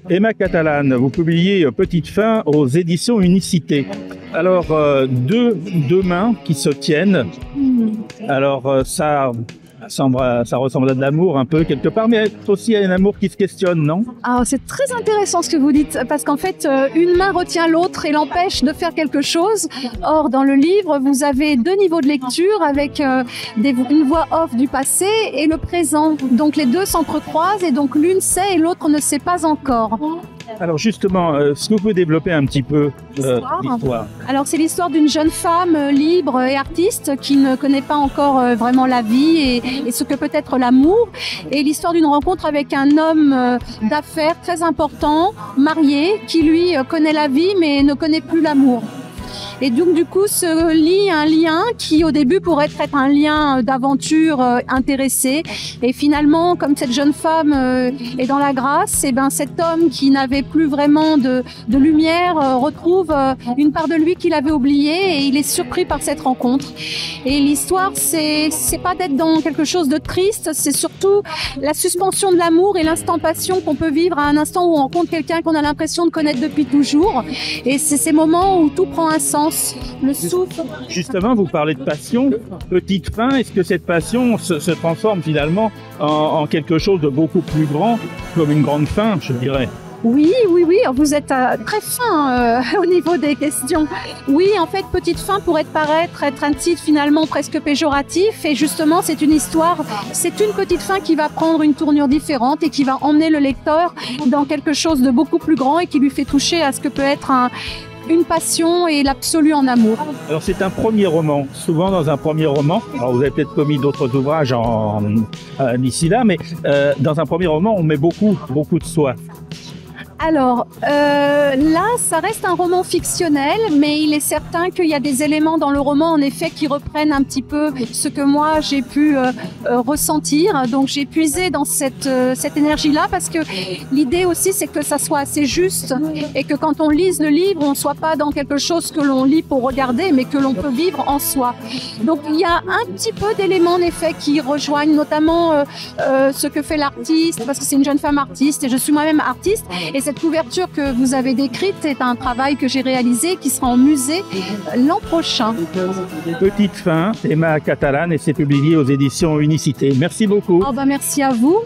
Emma Catalane, vous publiez Petite Fin aux éditions Unicité. Alors, deux mains qui se tiennent. Alors, ça ressemble à de l'amour un peu quelque part, mais aussi à un amour qui se questionne, non? Alors, c'est très intéressant ce que vous dites, parce qu'en fait, une main retient l'autre et l'empêche de faire quelque chose. Or, dans le livre, vous avez deux niveaux de lecture avec une voix off du passé et le présent. Donc, les deux s'entrecroisent et donc l'une sait et l'autre ne sait pas encore. Alors justement, est-ce que vous pouvez développer un petit peu l'histoire? Alors c'est l'histoire d'une jeune femme libre et artiste qui ne connaît pas encore vraiment la vie et ce que peut être l'amour. Et l'histoire d'une rencontre avec un homme d'affaires très important, marié, qui lui connaît la vie mais ne connaît plus l'amour. Et donc du coup se lie un lien qui au début pourrait être un lien d'aventure intéressé. Et finalement, comme cette jeune femme est dans la grâce, et ben cet homme qui n'avait plus vraiment de lumière retrouve une part de lui qu'il avait oubliée et il est surpris par cette rencontre. Et l'histoire, c'est pas d'être dans quelque chose de triste, c'est surtout la suspension de l'amour et l'instant passion qu'on peut vivre à un instant où on rencontre quelqu'un qu'on a l'impression de connaître depuis toujours. Et c'est ces moments où tout prend un sens. Le souffle. Justement, vous parlez de passion. Petite Fin, est-ce que cette passion se transforme finalement en quelque chose de beaucoup plus grand, comme une grande fin, je dirais? Oui, vous êtes très fin au niveau des questions. Oui, en fait, Petite Fin pourrait paraître être un titre finalement presque péjoratif et justement, c'est une histoire, c'est une petite fin qui va prendre une tournure différente et qui va emmener le lecteur dans quelque chose de beaucoup plus grand et qui lui fait toucher à ce que peut être une passion et l'absolu en amour. Alors c'est un premier roman. Souvent dans un premier roman, alors vous avez peut-être commis d'autres ouvrages d'ici là, mais dans un premier roman, on met beaucoup de soi. Alors, là, ça reste un roman fictionnel, mais il est certain qu'il y a des éléments dans le roman, en effet, qui reprennent un petit peu ce que moi, j'ai pu ressentir. Donc, j'ai puisé dans cette énergie-là, parce que l'idée aussi, c'est que ça soit assez juste et que quand on lise le livre, on ne soit pas dans quelque chose que l'on lit pour regarder, mais que l'on peut vivre en soi. Donc, il y a un petit peu d'éléments, en effet, qui rejoignent notamment ce que fait l'artiste, parce que c'est une jeune femme artiste et je suis moi-même artiste. Et cette couverture que vous avez décrite est un travail que j'ai réalisé qui sera en musée l'an prochain. Petite Fin, Emma Catalane, et c'est publié aux éditions Unicité. Merci beaucoup. Merci à vous.